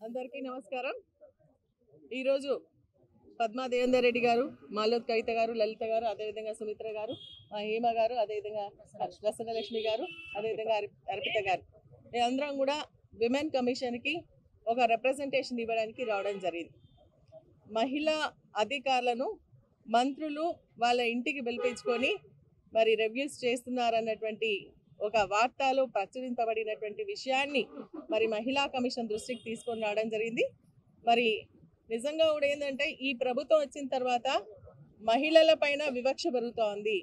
అందరికీ నమస్కారం. ఈరోజు పద్మా దేవేందర్ రెడ్డి గారు, మాలోత్ కవిత గారు, లలిత గారు, అదేవిధంగా సుమిత్ర గారు, హేమ గారు, అదేవిధంగా లక్ష్మి గారు, అదేవిధంగా అర్పిత గారు, మేమందరం కూడా విమెన్ కమిషన్కి ఒక రిప్రజెంటేషన్ ఇవ్వడానికి రావడం జరిగింది. మహిళా అధికారులను మంత్రులు వాళ్ళ ఇంటికి పిలిపించుకొని మరి రివ్యూస్ చేస్తున్నారన్నటువంటి ఒక వార్తలో ప్రచురింపబడినటువంటి విషయాన్ని మరి మహిళా కమిషన్ దృష్టికి తీసుకొని రావడం జరిగింది. మరి నిజంగా కూడా ఏంటంటే ఈ ప్రభుత్వం వచ్చిన తర్వాత మహిళల పైన వివక్ష పెరుగుతోంది.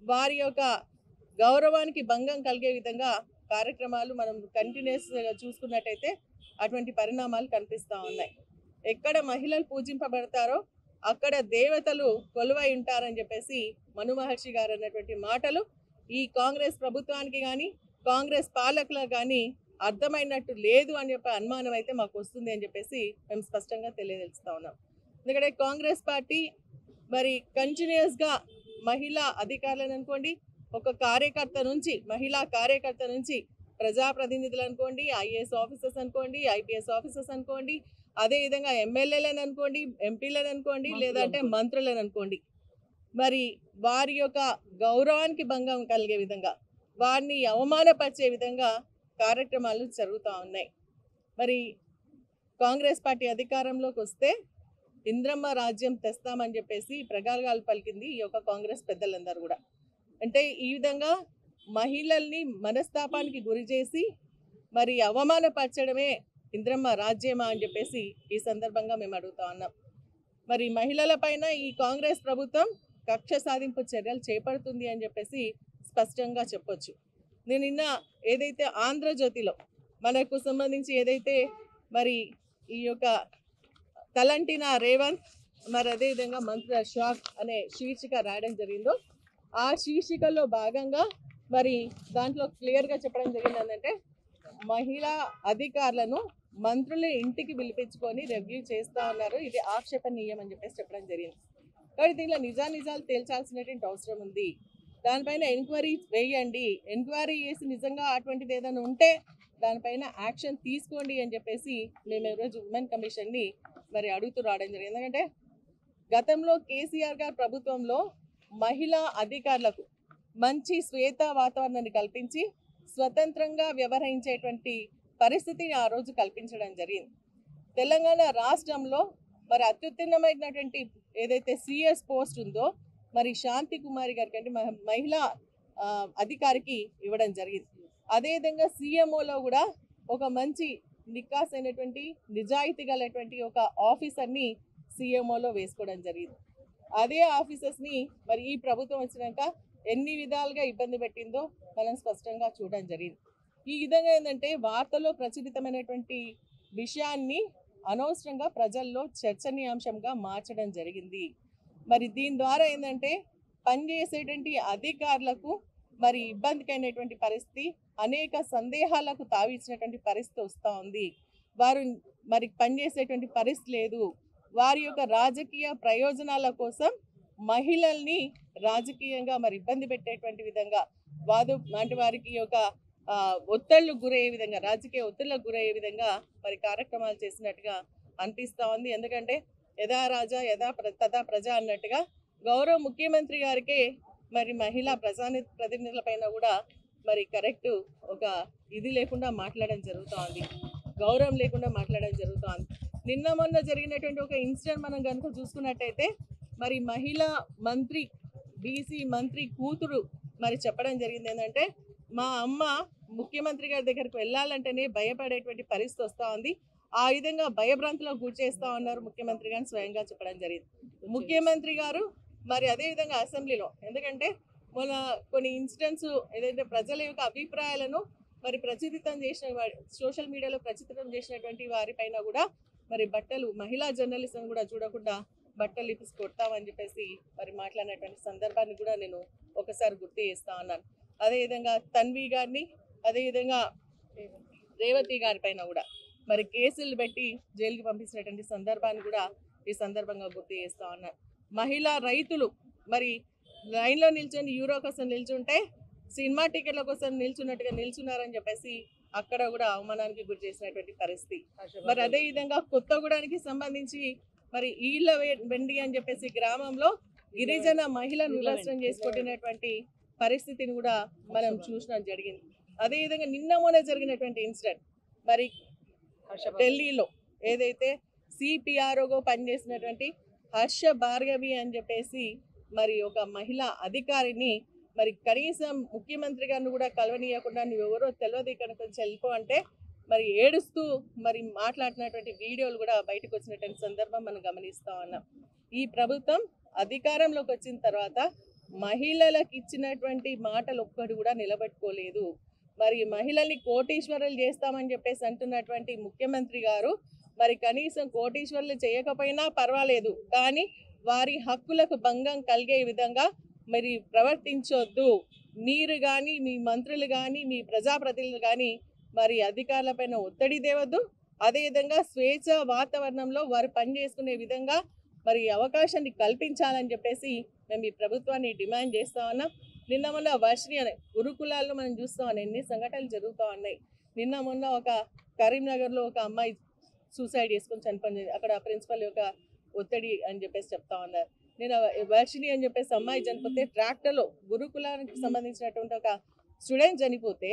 వారి యొక్క గౌరవానికి భంగం కలిగే విధంగా కార్యక్రమాలు మనం కంటిన్యూస్గా చూసుకున్నట్టయితే అటువంటి పరిణామాలు కనిపిస్తూ ఉన్నాయి. ఎక్కడ మహిళలు పూజింపబడతారో అక్కడ దేవతలు కొలువై ఉంటారని చెప్పేసి మను మహర్షి గారు అన్నటువంటి మాటలు ఈ కాంగ్రెస్ ప్రభుత్వానికి కానీ కాంగ్రెస్ పాలకులకు కానీ అర్థమైనట్టు లేదు అని చెప్పి అనుమానం అయితే మాకు వస్తుంది అని చెప్పేసి మేము స్పష్టంగా తెలియజేస్తూ ఉన్నాం. ఎందుకంటే కాంగ్రెస్ పార్టీ మరి కంటిన్యూస్గా మహిళా అధికారులను అనుకోండి, ఒక కార్యకర్త నుంచి మహిళా కార్యకర్త నుంచి ప్రజాప్రతినిధులు అనుకోండి, ఐఏఎస్ ఆఫీసర్స్ అనుకోండి, ఐపీఎస్ ఆఫీసర్స్ అనుకోండి, అదేవిధంగా ఎమ్మెల్యేలను అనుకోండి, ఎంపీలను అనుకోండి, లేదంటే మంత్రులను అనుకోండి, మరి వారి యొక్క గౌరవానికి భంగం కలిగే విధంగా వారిని అవమానపరిచే విధంగా కార్యక్రమాలు జరుగుతూ ఉన్నాయి. మరి కాంగ్రెస్ పార్టీ అధికారంలోకి వస్తే ఇంద్రమ్మ రాజ్యం తెస్తామని చెప్పేసి ప్రగల్భాలు పలికింది ఈ యొక్క కాంగ్రెస్ పెద్దలందరూ కూడా. అంటే ఈ విధంగా మహిళల్ని మనస్తాపానికి గురి చేసి మరి అవమానపరచడమే ఇంద్రమ్మ రాజ్యమా అని చెప్పేసి ఈ సందర్భంగా మేము అడుగుతా ఉన్నాం. మరి మహిళల పైన ఈ కాంగ్రెస్ ప్రభుత్వం కక్ష సాధింపు చర్యలు చేపడుతుంది అని చెప్పేసి స్పష్టంగా చెప్పొచ్చు. నేను నిన్న ఏదైతే ఆంధ్రజ్యోతిలో మనకు సంబంధించి ఏదైతే మరి ఈ యొక్క తలంటిన రేవంత్ మరి అదేవిధంగా మంత్రుల షాక్ అనే శీర్షిక రాయడం జరిగిందో ఆ శీర్షికల్లో భాగంగా మరి దాంట్లో క్లియర్గా చెప్పడం జరిగింది ఏంటంటే మహిళా అధికారులను మంత్రులు ఇంటికి పిలిపించుకొని రివ్యూ చేస్తూ ఉన్నారు, ఇది ఆక్షేపణీయం అని చెప్పేసి చెప్పడం జరిగింది. కాబట్టి దీనిలో నిజాలు తేల్చాల్సినటువంటి అవసరం ఉంది. దానిపైన ఎంక్వైరీ వేయండి, ఎంక్వైరీ చేసి నిజంగా అటువంటిది ఏదైనా ఉంటే దానిపైన యాక్షన్ తీసుకోండి అని చెప్పేసి మేము ఈరోజు ఉమెన్ కమిషన్ని మరి అడుగుతూ రావడం జరిగింది. ఎందుకంటే గతంలో కేసీఆర్ గారి ప్రభుత్వంలో మహిళా అధికారులకు మంచి శ్వేత వాతావరణాన్ని కల్పించి స్వతంత్రంగా వ్యవహరించేటువంటి పరిస్థితిని ఆ రోజు కల్పించడం జరిగింది. తెలంగాణ రాష్ట్రంలో మరి అత్యుత్తమమైనటువంటి ఏదైతే సిఎస్ పోస్ట్ ఉందో మరి శాంతి కుమారి గారికి అంటే మహిళా అధికారికి ఇవ్వడం జరిగింది. అదేవిధంగా సీఎంఓలో కూడా ఒక మంచి నికాస్ అయినటువంటి నిజాయితీ గలటువంటి ఒక ఆఫీసర్ని సీఎంఓలో వేసుకోవడం జరిగింది. అదే ఆఫీసర్స్ని మరి ఈ ప్రభుత్వం వచ్చినాక ఎన్ని విధాలుగా ఇబ్బంది పెట్టిందో మనం స్పష్టంగా చూడడం జరిగింది. ఈ విధంగా ఏంటంటే వార్తలో ప్రచురితమైనటువంటి విషయాన్ని అనవసరంగా ప్రజల్లో చర్చనీయాంశంగా మార్చడం జరిగింది. మరి దీని ద్వారా ఏంటంటే పనిచేసేటువంటి అధికారులకు మరి ఇబ్బందికైనటువంటి పరిస్థితి, అనేక సందేహాలకు తావిచ్చినటువంటి పరిస్థితి వస్తూ ఉంది. వారు మరి పనిచేసేటువంటి పరిస్థితి లేదు. వారి యొక్క రాజకీయ ప్రయోజనాల కోసం మహిళల్ని రాజకీయంగా మరి ఇబ్బంది పెట్టేటువంటి విధంగా లాంటి వారికి యొక్క ఒత్తిళ్లు గురయ్యే విధంగా, రాజకీయ ఒత్తిళ్లకు గురయ్యే విధంగా మరి కార్యక్రమాలు చేసినట్టుగా అనిపిస్తూ ఉంది. ఎందుకంటే యథా రాజా యథా తథా ప్రజ అన్నట్టుగా గౌరవ ముఖ్యమంత్రి గారికే మరి మహిళా ప్రతినిధుల పైన కూడా మరి కరెక్ట్ ఒక ఇది లేకుండా మాట్లాడడం జరుగుతూ ఉంది, గౌరవం లేకుండా మాట్లాడడం జరుగుతూ ఉంది. నిన్న మొన్న జరిగినటువంటి ఒక ఇన్సిడెంట్ మనం కనుక చూసుకున్నట్టయితే మరి మహిళా మంత్రి బీసీ మంత్రి కూతురు మరి చెప్పడం జరిగింది ఏంటంటే మా అమ్మ ముఖ్యమంత్రి గారి దగ్గరికి వెళ్ళాలంటేనే భయపడేటువంటి పరిస్థితి వస్తూ ఉంది, ఆ విధంగా భయభ్రాంతులకు గురి చేస్తూ ఉన్నారు ముఖ్యమంత్రి గారిని స్వయంగా చెప్పడం జరిగింది. ముఖ్యమంత్రి గారు మరి అదేవిధంగా అసెంబ్లీలో, ఎందుకంటే మన కొన్ని ఇన్సిడెంట్స్ ఏదైతే ప్రజల యొక్క అభిప్రాయాలను మరి ప్రచురితం చేసిన సోషల్ మీడియాలో ప్రచురితం చేసినటువంటి వారిపైన కూడా మరి బట్టలు మహిళా జర్నలిస్ట్లను కూడా చూడకుండా బట్టలు ఇప్పి కొడతామని చెప్పేసి మరి మాట్లాడినటువంటి సందర్భాన్ని కూడా నేను ఒకసారి గుర్తు చేస్తా ఉన్నాను. అదేవిధంగా తన్వి గారిని అదేవిధంగా రేవతి గారి పైన కూడా మరి కేసులు పెట్టి జైలుకి పంపించినటువంటి సందర్భాన్ని కూడా ఈ సందర్భంగా గుర్తు చేస్తా ఉన్నారు. మహిళా రైతులు మరి లైన్లో నిల్చొని యూరో కోసం నిల్చుంటే సినిమా టికెట్ల కోసం నిల్చున్నట్టుగా నిల్చున్నారని చెప్పేసి అక్కడ కూడా అవమానానికి గురి చేసినటువంటి పరిస్థితి. మరి అదే విధంగా కొత్తగూడానికి సంబంధించి మరి ఈళ్ళ వెండి అని చెప్పేసి గ్రామంలో గిరిజన మహిళను వివస్త్రం చేసుకుంటున్నటువంటి పరిస్థితిని కూడా మనం చూడడం జరిగింది. అదేవిధంగా నిన్న మొన్న జరిగినటువంటి ఇన్సిడెంట్ మరి ఢిల్లీలో ఏదైతే సిపిఆర్ఓగా పనిచేసినటువంటి హర్ష భార్గవి అని చెప్పేసి మరి ఒక మహిళా అధికారిని మరి కనీసం ముఖ్యమంత్రి గారిని కూడా కలవనీయకుండా నువ్వెవరో తెలియదు ఇక్కడ కొంచెం వెళ్ళిపో అంటే మరి ఏడుస్తూ మరి మాట్లాడినటువంటి వీడియోలు కూడా బయటకు వచ్చినటువంటి సందర్భం మనం గమనిస్తా ఉన్నాం. ఈ ప్రభుత్వం అధికారంలోకి వచ్చిన తర్వాత మహిళలకు ఇచ్చినటువంటి మాటలు ఒక్కటి కూడా నిలబెట్టుకోలేదు. మరి మహిళల్ని కోటీశ్వరులు చేస్తామని చెప్పేసి అంటున్నటువంటి ముఖ్యమంత్రి గారు మరి కనీసం కోటీశ్వరులు చేయకపోయినా పర్వాలేదు, కానీ వారి హక్కులకు భంగం కలిగే విధంగా మరి ప్రవర్తించొద్దు. మీరు కానీ మీ మంత్రులు కానీ మీ ప్రజాప్రతినిధులు కానీ మరి అధికారులపైన ఒత్తిడి తేవద్దు. అదేవిధంగా స్వేచ్ఛ వాతావరణంలో వారు పనిచేసుకునే విధంగా మరి అవకాశాన్ని కల్పించాలని చెప్పేసి మేము ఈ ప్రభుత్వాన్ని డిమాండ్ చేస్తా ఉన్నాం. నిన్న మొన్న వర్షిణి అనే గురుకులాల్లో మనం చూస్తా ఉన్నాం, ఎన్ని సంఘటనలు జరుగుతూ ఉన్నాయి. నిన్న మొన్న ఒక కరీంనగర్లో ఒక అమ్మాయి సూసైడ్ చేసుకొని చనిపోయింది. అక్కడ ప్రిన్సిపల్ యొక్క ఒత్తిడి అని చెప్పేసి చెప్తా ఉన్నారు. నేను వర్షిణి అని చెప్పేసి అమ్మాయి చనిపోతే ట్రాక్టర్లో గురుకులానికి సంబంధించినటువంటి ఒక స్టూడెంట్ చనిపోతే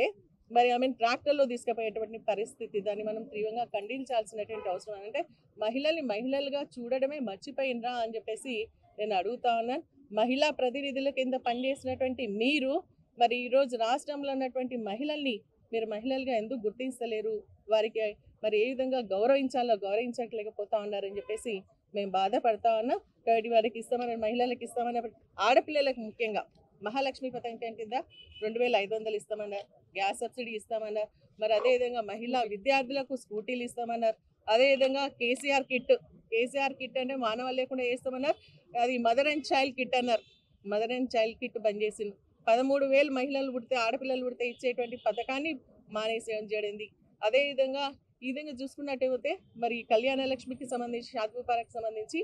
మరి ఆమెను ట్రాక్టర్లో తీసుకుపోయేటువంటి పరిస్థితి. దాన్ని మనం తీవ్రంగా ఖండించాల్సినటువంటి అవసరం. అంటే మహిళల్ని మహిళలుగా చూడడమే మర్చిపోయినరా అని చెప్పేసి నేను అడుగుతా ఉన్నాను. మహిళా ప్రతినిధుల కింద పనిచేసినటువంటి మీరు మరి ఈరోజు రాష్ట్రంలో ఉన్నటువంటి మహిళల్ని మీరు మహిళలుగా ఎందుకు గుర్తించలేరు? వారికి మరి ఏ విధంగా గౌరవించాలో గౌరవించలేకపోతా ఉన్నారని చెప్పేసి మేము బాధపడతా ఉన్నాం. కాబట్టి వారికి ఇస్తామన్న మహిళలకు ఇస్తామన్న ఆడపిల్లలకు ముఖ్యంగా మహాలక్ష్మి పథకం కింద 2500 ఇస్తామన్నారు, గ్యాస్ సబ్సిడీ ఇస్తామన్నారు. మరి అదేవిధంగా మహిళా విద్యార్థులకు స్కూటీలు ఇస్తామన్నారు. అదేవిధంగా కేసీఆర్ కిట్ అంటే మానవాళ్ళు లేకుండా వేస్తామన్నారు. అది మదర్ అండ్ చైల్డ్ కిట్ అన్నారు. మదర్ అండ్ చైల్డ్ కిట్ బంద్ చేసింది. 13,000 మహిళలు పుడితే ఆడపిల్లలు పుడితే ఇచ్చేటువంటి పథకాన్ని మానేసేయడం జరిగింది. అదేవిధంగా ఈ విధంగా చూసుకున్నట్టయితే మరి కళ్యాణ లక్ష్మికి సంబంధించి షాద్పూపాలకు సంబంధించి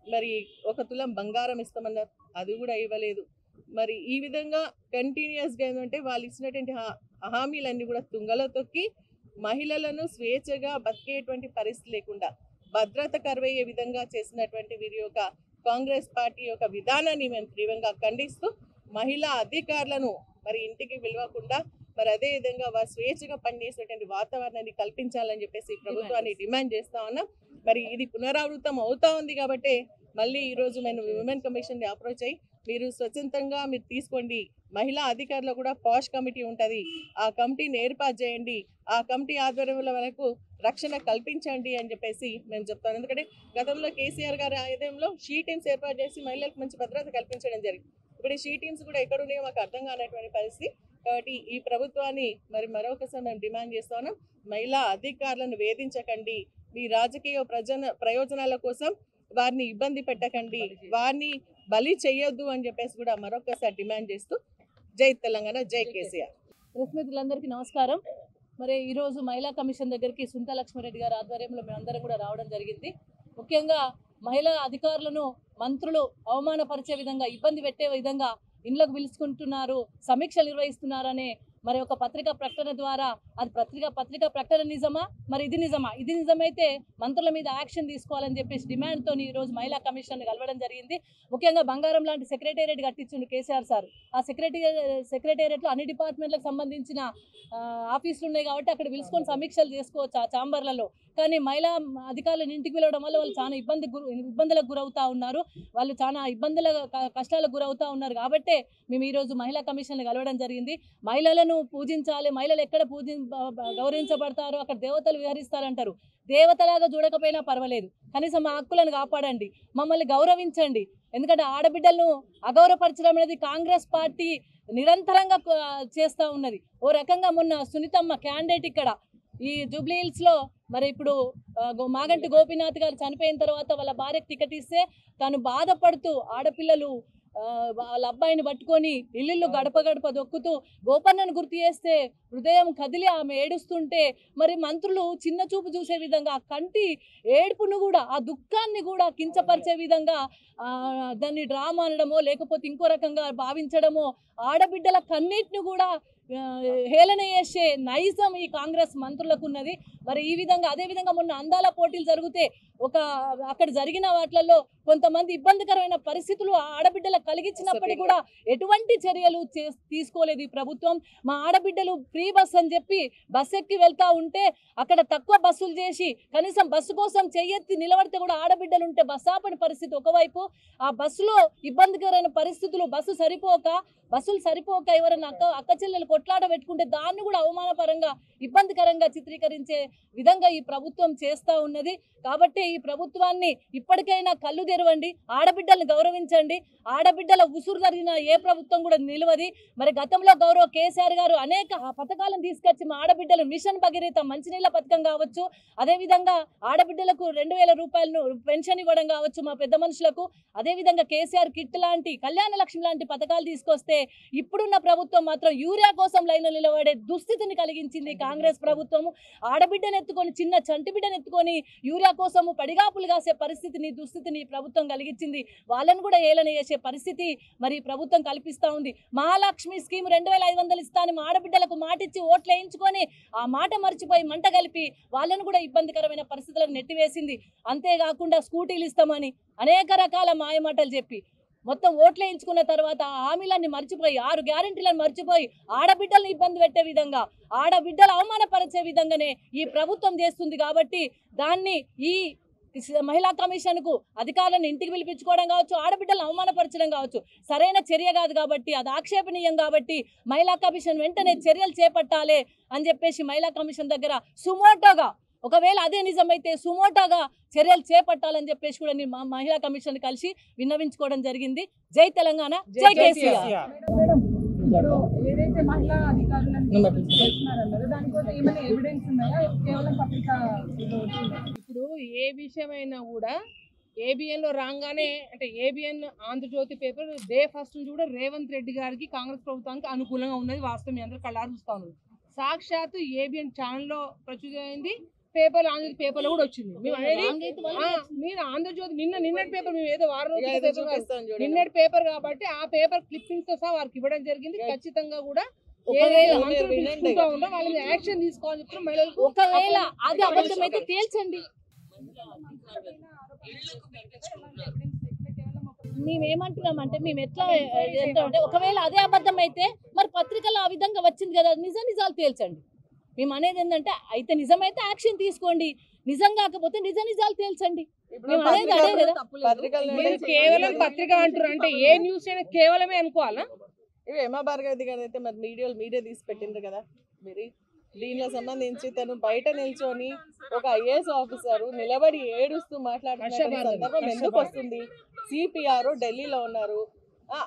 మరి 1 తులం బంగారం ఇస్తామన్నారు, అది కూడా ఇవ్వలేదు. మరి ఈ విధంగా కంటిన్యూస్గా ఏంటంటే వాళ్ళు ఇచ్చినటువంటి హామీలన్నీ కూడా తుంగలో తొక్కి మహిళలను స్వేచ్ఛగా బతికేటువంటి పరిస్థితి లేకుండా భద్రత కరువయ్యే విధంగా చేసినటువంటి వీరి యొక్క కాంగ్రెస్ పార్టీ యొక్క విధానాన్ని మేము తీవ్రంగా ఖండిస్తూ మహిళా అధికారులను మరి ఇంటికి పిలవకుండా మరి అదేవిధంగా వారు స్వేచ్ఛగా పనిచేసేటువంటి వాతావరణాన్ని కల్పించాలని చెప్పేసి ప్రభుత్వాన్ని డిమాండ్ చేస్తా ఉన్నాం. మరి ఇది పునరావృతం అవుతా ఉంది కాబట్టి మళ్ళీ ఈరోజు మేము విమెన్ కమిషన్ని అప్రోచ్ అయ్యి మీరు స్వతంత్రంగా మీరు తీసుకోండి, మహిళా అధికారులు కూడా పాష్ కమిటీ ఉంటుంది, ఆ కమిటీని ఏర్పాటు చేయండి, ఆ కమిటీ ఆధ్వర్యంలో వరకు రక్షణ కల్పించండి అని చెప్పేసి మేము చెప్తాను. ఎందుకంటే గతంలో కేసీఆర్ గారి ఆధ్వర్యంలో షీ టీమ్స్ ఏర్పాటు చేసి మహిళలకు మంచి భద్రత కల్పించడం జరిగింది. ఇప్పుడు ఈ షీ టీమ్స్ కూడా ఎక్కడున్నాయో మాకు అర్థం కానటువంటి పరిస్థితి. కాబట్టి ఈ ప్రభుత్వాన్ని మరి మరొకసారి మేము డిమాండ్ చేస్తా ఉన్నాం, మహిళా అధికారులను వేధించకండి, మీ రాజకీయ ప్రయోజనాల కోసం వారిని ఇబ్బంది పెట్టకండి, వారిని బలి చేయొద్దు అని చెప్పేసి కూడా మరొకసారి డిమాండ్ చేస్తూ జై తెలంగాణ, జై కేసీఆర్. ప్రెస్ మిత్రులందరికీ నమస్కారం. మరి ఈరోజు మహిళా కమిషన్ దగ్గరికి సునీతా లక్ష్మారెడ్డి గారి ఆధ్వర్యంలో మేమందరం కూడా రావడం జరిగింది. ముఖ్యంగా మహిళా అధికారులను మంత్రులు అవమానపరిచే విధంగా, ఇబ్బంది పెట్టే విధంగా ఇండ్లకు పిలుచుకుంటున్నారు, సమీక్షలు నిర్వహిస్తున్నారనే మరి ఒక పత్రికా ప్రకటన ద్వారా, అది పత్రికా ప్రకటన నిజమా, మరి ఇది నిజమా? ఇది నిజమైతే మంత్రుల మీద యాక్షన్ తీసుకోవాలని చెప్పేసి డిమాండ్తో ఈరోజు మహిళా కమిషన్ కలవడం జరిగింది. ముఖ్యంగా బంగారం లాంటి సెక్రటేరియట్ కట్టించిండు కేసీఆర్ సార్. ఆ సెక్రటేరియట్లో అన్ని డిపార్ట్మెంట్లకు సంబంధించిన ఆఫీసులు ఉన్నాయి కాబట్టి అక్కడ పిలుచుకొని సమీక్షలు చేసుకోవచ్చు ఆ ఛాంబర్లలో. కానీ మహిళా అధికారులను ఇంటికి పిలవడం వల్ల వాళ్ళు చాలా ఇబ్బందులకు గురవుతూ ఉన్నారు, వాళ్ళు చాలా కష్టాలకు గురవుతూ ఉన్నారు. కాబట్టే మేము ఈరోజు మహిళా కమిషన్ కలవడం జరిగింది. మహిళలను పూజించాలి, మహిళలు ఎక్కడ గౌరవించబడతారో అక్కడ దేవతలు విహరిస్తారంటారు. దేవతలాగా చూడకపోయినా పర్వాలేదు, కనీసం మా హక్కులను కాపాడండి, మమ్మల్ని గౌరవించండి. ఎందుకంటే ఆడబిడ్డలను అగౌరవపరచడం అనేది కాంగ్రెస్ పార్టీ నిరంతరంగా చేస్తూ ఉన్నది. ఓ రకంగా మొన్న సునీతమ్మ క్యాండిడేట్ ఇక్కడ ఈ జూబ్లీ హిల్స్లో మరి ఇప్పుడు మాగంటి గోపీనాథ్ గారు చనిపోయిన తర్వాత వాళ్ళ భార్యకు టికెట్ ఇస్తే తను బాధపడుతూ ఆడపిల్లలు వాళ్ళ అబ్బాయిని పట్టుకొని ఇల్లు గడప గడప దొక్కుతూ గోపన్నను గుర్తు చేస్తే హృదయం కదిలి ఆమె ఏడుస్తుంటే మరి మంత్రులు చిన్న చూపు చూసే విధంగా ఆ కంటి ఏడుపును కూడా ఆ దుఃఖాన్ని కూడా కించపరిచే విధంగా దాన్ని డ్రామా అనడమో లేకపోతే ఇంకో రకంగా భావించడమో ఆడబిడ్డల కన్నీటిని కూడా హేళన చేసే నైజం ఈ కాంగ్రెస్ మంత్రులకు ఉన్నది. మరి ఈ విధంగా అదే విధంగా మొన్న అందాల పోటీలు జరిగితే అక్కడ జరిగిన వాటిల్లో కొంతమంది ఇబ్బందికరమైన పరిస్థితులు ఆడబిడ్డలకు కలిగించినప్పటికీ కూడా ఎటువంటి చర్యలు తీసుకోలేదు ఈ ప్రభుత్వం. మా ఆడబిడ్డలు ఫ్రీ బస్ అని చెప్పి బస్ ఎక్కి వెళ్తా ఉంటే అక్కడ తక్కువ బస్సులు చేసి కనీసం బస్సు కోసం చెయ్యెత్తి నిలబడితే కూడా ఆడబిడ్డలు ఉంటే బస్సు ఆపని పరిస్థితి ఒకవైపు, ఆ బస్సులో ఇబ్బందికరమైన పరిస్థితులు బస్సులు సరిపోక ఎవరైనా అక్క చెల్లెలు కొట్లాట పెట్టుకుంటే దాన్ని కూడా అవమానపరంగా ఇబ్బందికరంగా చిత్రీకరించే విధంగా ఈ ప్రభుత్వం చేస్తూ ఉన్నది. కాబట్టి ఈ ప్రభుత్వాన్ని ఇప్పటికైనా కళ్ళు తెరవండి, ఆడబిడ్డల్ని గౌరవించండి. ఆడబిడ్డల ఉసురు జరిగిన ఏ ప్రభుత్వం కూడా నిలవది. మరి గతంలో గౌరవ కేసీఆర్ గారు అనేక పథకాలను తీసుకొచ్చి మా ఆడబిడ్డలు మిషన్ భగీరథ మంచినీళ్ళ పథకం కావచ్చు, అదేవిధంగా ఆడబిడ్డలకు 2000 రూపాయలను పెన్షన్ ఇవ్వడం కావచ్చు మా పెద్ద మనుషులకు, అదేవిధంగా కేసీఆర్ కిట్ లాంటి కళ్యాణ లక్ష్మి లాంటి పథకాలు తీసుకొస్తే ఇప్పుడున్న ప్రభుత్వం మాత్రం యూరియా కోసం లైన్లో నిలబడే దుస్థితిని కలిగించింది కాంగ్రెస్ ప్రభుత్వం. ఆడబిడ్డను ఎత్తుకొని చిన్న చంటి బిడ్డను ఎత్తుకొని యూరియా కోసము పడిగాపులు కాసే పరిస్థితిని దుస్థితిని ప్రభుత్వం కలిగించింది. వాళ్ళను కూడా ఏలన చేసే పరిస్థితి మరి ప్రభుత్వం కల్పిస్తూ ఉంది. మహాలక్ష్మి స్కీమ్ 2500 ఇస్తాను మా ఆడబిడ్డలకు మాటిచ్చి ఓట్లు వేయించుకొని ఆ మాట మర్చిపోయి మంట కలిపి వాళ్ళను కూడా ఇబ్బందికరమైన పరిస్థితులకు నెట్టివేసింది. అంతేకాకుండా స్కూటీలు ఇస్తామని అనేక రకాల మాయమాటలు చెప్పి మొత్తం ఓట్లు వేయించుకున్న తర్వాత ఆ హామీలన్నీ మర్చిపోయి 6 గ్యారెంటీలను మర్చిపోయి ఆడబిడ్డలను ఇబ్బంది పెట్టే విధంగా ఆడబిడ్డలు అవమానపరిచే విధంగానే ఈ ప్రభుత్వం చేస్తుంది. కాబట్టి దాన్ని ఈ మహిళా కమిషన్కు అధికారులను ఇంటికి పిలిపించుకోవడం కావచ్చు, ఆడబిడ్డలను అవమానపరచడం కావచ్చు సరైన చర్య కాదు. కాబట్టి అది ఆక్షేపణీయం. కాబట్టి మహిళా కమిషన్ వెంటనే చర్యలు చేపట్టాలి అని చెప్పేసి మహిళా కమిషన్ దగ్గర సుమోటోగా, ఒకవేళ అదే నిజమైతే సుమోటోగా చర్యలు చేపట్టాలని చెప్పేసి కూడా నేను మహిళా కమిషన్ కలిసి విన్నవించుకోవడం జరిగింది. జై తెలంగాణ, జై కేసీఆర్. ఏదైతే మహిళా అధికారులను దానికోసం ఏమైనా ఎవిడెన్స్ ఉన్నాయా? కేవలం పత్రిక ఇప్పుడు ఏ విషయమైనా కూడా ఏబిఎన్లో రాగానే అంటే ABN Andhra Jyothi paper day first నుంచి కూడా రేవంత్ రెడ్డి గారికి కాంగ్రెస్ ప్రభుత్వానికి అనుకూలంగా ఉన్నది వాస్తవం. మీ అందరూ కళ్ళారు చూస్తా ఉన్నారు. సాక్షాత్తు ఏబిఎన్ ఛానల్లో ప్రచురైంది, పేపర్ ఆంధ్రజ్యోతి పేపర్లో కూడా వచ్చింది. మేము అనేది మీరు ఆంధ్రజ్యోతి నిన్నటి పేపర్ మేము ఏదో వారం నిన్నటి పేపర్ కాబట్టి ఆ పేపర్ క్లిప్పింగ్స్ తో సహా వారికి ఇవ్వడం జరిగింది. ఖచ్చితంగా కూడా వాళ్ళని యాక్షన్ తీసుకోవాలని చెప్తున్నారు మహిళలకు. ఒకవేళ అది అబద్ధమైతే తేల్చండి. మేమేమంటున్నామంటే మేము ఎట్లా అంటే ఒకవేళ అదే అబద్ధం అయితే మరి పత్రికలో ఆ విధంగా వచ్చింది కదా, నిజాలు తేల్చండి. మేము అనేది ఏంటంటే అయితే నిజమైతే యాక్షన్ తీసుకోండి, నిజం కాకపోతే నిజాలు తేల్చండి. మేము అనేది అదే కదా. మీరు కేవలం పత్రిక అంటారు అంటే ఏ న్యూస్ అయినా కేవలమే అనుకోవాలా? ఇవి హేమా భార్గవి గారు అయితే మరి మీడియా తీసి పెట్టిండ్రు కదా. మీరు దీనిలో సంబంధించి తను బయట నిల్చొని ఒక ఐఏఎస్ ఆఫీసర్ నిలబడి ఏడుస్తూ మాట్లాడుతున్న సందర్భం ఎందుకు వస్తుంది? సిపిఆర్ ఢిల్లీలో ఉన్నారు,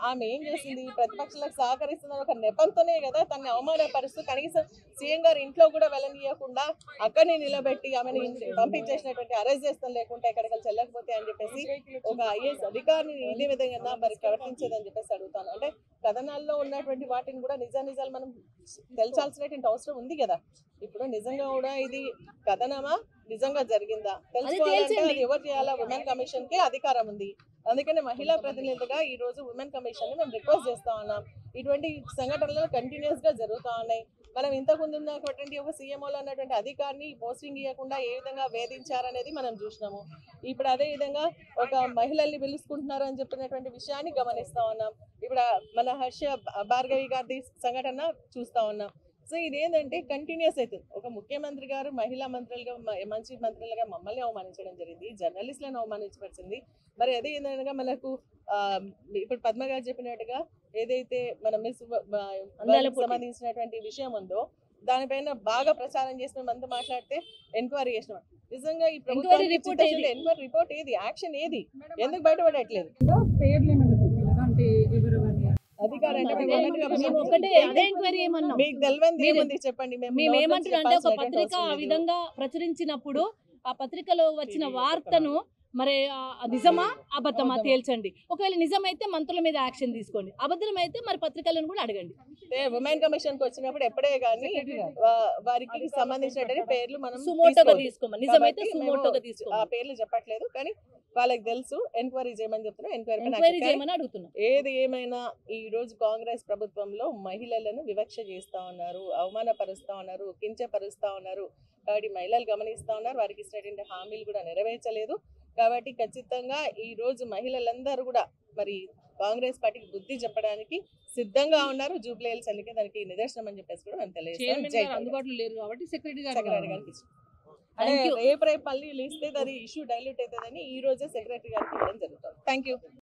ఆమె ఏం చేసింది? ప్రతిపక్షాలకు సహకరిస్తున్న ఒక నెపంతోనే కదా తనని అవమానపరుస్తూ కనీసం సీఎం గారు ఇంట్లో కూడా వెళ్ళనీయకుండా అక్కడనే నిలబెట్టి ఆమెను పంపించేసినటువంటి అరెస్ట్ చేస్తాం లేకుంటే ఎక్కడికి చెల్లకపోతే అని చెప్పేసి ఒక ఐఏఎస్ అధికారిని ఇదే విధంగా మరి ప్రవర్తించేదని చెప్పేసి అడుగుతాను. అంటే కథనాల్లో ఉన్నటువంటి వాటిని కూడా నిజాలు మనం తెలచాల్సినటువంటి అవసరం ఉంది కదా. ఇప్పుడు నిజంగా కూడా ఇది కథనమా, నిజంగా జరిగిందా తెలుసుకోవాలంటే అది ఎవరు చేయాలా? ఉమెన్ కమిషన్ కి అధికారం ఉంది. అందుకని మహిళా ప్రతినిధిగా ఈ రోజు ఉమెన్ కమిషన్ ని మేము రిక్వెస్ట్ చేస్తా ఉన్నాం. ఇటువంటి సంఘటనలు కంటిన్యూస్ గా జరుగుతూ ఉన్నాయి. మనం ఇంతకుముందు ఉన్నటువంటి ఒక సీఎంఓలో ఉన్నటువంటి అధికారిని పోస్టింగ్ ఇవ్వకుండా ఏ విధంగా వేధించారనేది మనం చూసినాము. ఇప్పుడు అదే విధంగా ఒక మహిళల్ని పిలుచుకుంటున్నారు అని చెప్పినటువంటి విషయాన్ని గమనిస్తా ఉన్నాం. ఇప్పుడు మన హర్ష భార్గవి గారి సంఘటన చూస్తా ఉన్నాం. సో ఇదేంటంటే కంటిన్యూస్ అవుతుంది. ఒక ముఖ్యమంత్రి గారు మహిళా మంత్రులుగా మంచి మంత్రులుగా మమ్మల్ని అవమానించడం జరిగింది, జర్నలిస్టులను అవమానించబడింది. మరి అదే విధంగా మనకు ఇప్పుడు పద్మ గారు చెప్పినట్టుగా ఏదైతే మన మిస్ సంబంధించినటువంటి విషయం ఉందో దానిపైన బాగా ప్రచారం చేసిన మనతో మాట్లాడితే ఎంక్వైరీ చేసినాం. నిజంగా ఈ ప్రభుత్వం ఎంక్వైరీ రిపోర్ట్ ఏది, యాక్షన్ ఏది, ఎందుకు బయటపడట్లేదు? మేమేమంటున్నా అంటే ఒక పత్రిక ఆ విధంగా ప్రచురించినప్పుడు ఆ పత్రికలో వచ్చిన వార్తను మరి నిజమా అబద్ధమా తేల్చండి. ఒకవేళ నిజమైతే మంత్రుల మీద యాక్షన్ తీసుకోండి, అబద్ధం అయితే మరి పత్రికలను కూడా అడగండి. ఉమెన్ కమిషన్ కి వచ్చినప్పుడు ఎప్పుడే కానీ వారికి సంబంధించిన పేర్లు మనం సుమోటోగా తీసుకోమని, నిజమైతే కాబట్టి సుమోటోగా ఆ తీసుకోమని, పేర్లు చెప్పట్లేదు, కానీ వాళ్ళకి తెలుసు. ఎంక్వైరీ చేయమని చెప్తున్నాం. ఎంక్వైరీ ఎంక్వైరీ చేయమని అడుగుతున్నాం. ఏది ఏమైనా ఈ రోజు కాంగ్రెస్ ప్రభుత్వంలో మహిళలను వివక్ష చేస్తా ఉన్నారు, అవమానపరుస్తా ఉన్నారు, కించపరుస్తా ఉన్నారు. కాబట్టి మహిళలు గమనిస్తా ఉన్నారు, వారికి ఇచ్చినటువంటి హామీలు కూడా నెరవేర్చలేదు. కాబట్టి ఖచ్చితంగా ఈ రోజు మహిళలందరూ కూడా మరి కాంగ్రెస్ పార్టీకి బుద్ధి చెప్పడానికి సిద్ధంగా ఉన్నారు. జూబ్లీ హిల్స్ ఎన్నిక దానికి నిదర్శనం అని చెప్పేసి కూడా మేము చైర్మన్ గారు తెలియజేస్తాం. అందుబాటులో లేరు కాబట్టి సెక్రటరీ సెక్రటరీ గారు గారికి ఇచ్చాం. అంటే రేపు మళ్ళీ ఇస్తే అది ఇష్యూ డైల్యూట్ అవుతుందని ఈ రోజే సెక్రటరీ గారికి ఇవ్వడం జరుగుతుంది. Thank you.